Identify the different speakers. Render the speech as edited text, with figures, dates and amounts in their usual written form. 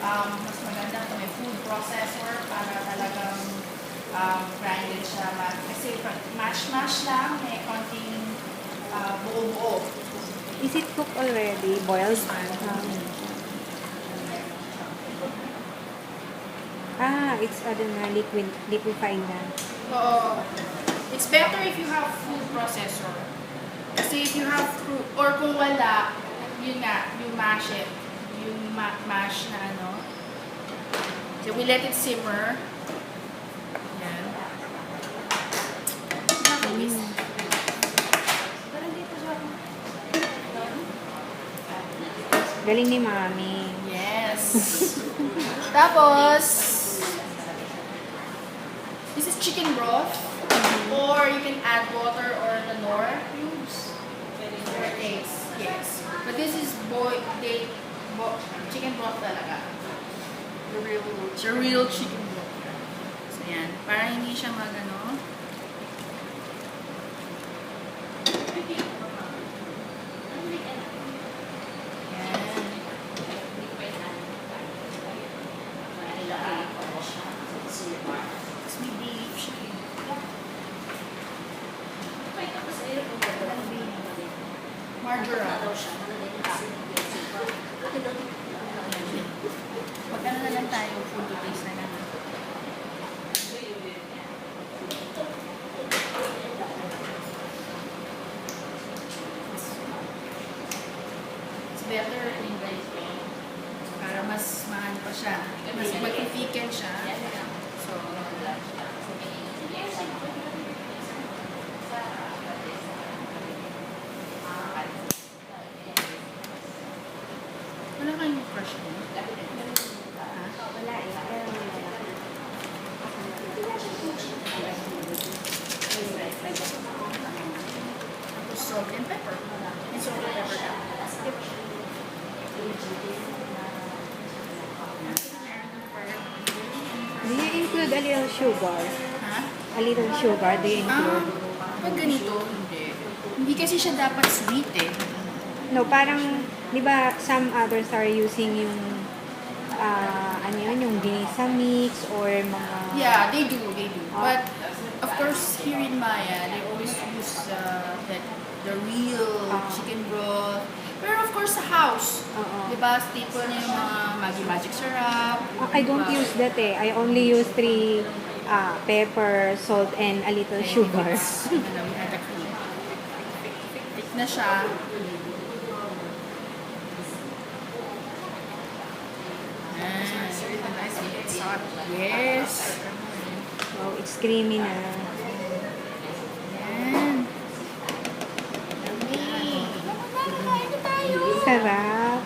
Speaker 1: mas maganda kung may food processor para talagang grinded siya. Kasi mash-mash lang, may konting buo-buo.
Speaker 2: Is it cooked already? Boiled? It's liquefied na.
Speaker 1: Oo. It's better if you have food processor. Kasi if you have fruit, or kung wala, yun nga, you mash it. Yung mash na ano. So we let it simmer. Yan.
Speaker 2: Galing ni Mami.
Speaker 1: Yes. Tapos, this is chicken broth. Or you can add water or the Knorr cubes. For taste. Yes. But this is chicken broth talaga. The real chicken broth. So yan. Para hindi siya magano. Marjoram. Magkano na lang tayo food to taste na naman. It's better in para mas mahal pa siya. Mas mag-thicken siya. So, wala kayong crush mo?
Speaker 2: Wala eh.
Speaker 1: Tapos salt and pepper. And salt and pepper lang.
Speaker 2: Do you include a little sugar?
Speaker 1: Ha?
Speaker 2: A little sugar, do you include?
Speaker 1: Pag ganito, hindi. Hindi kasi siya dapat sweet eh.
Speaker 2: No, parang, di ba, some others are using yung, yung ginisa mix or mga...
Speaker 1: Yeah, they do. But, of course, here in Maya, they always use the real chicken broth. Pero of course, sa house, di ba, staple niya yung mga Maggi Magic syrup.
Speaker 2: I don't use that eh. I only use 3 pepper, salt, and a little sugar.
Speaker 1: Thick na siya. Yes.
Speaker 2: Oh, it's creamy na.
Speaker 1: Yan. Yummy. Kain na tayo.
Speaker 2: Sarap.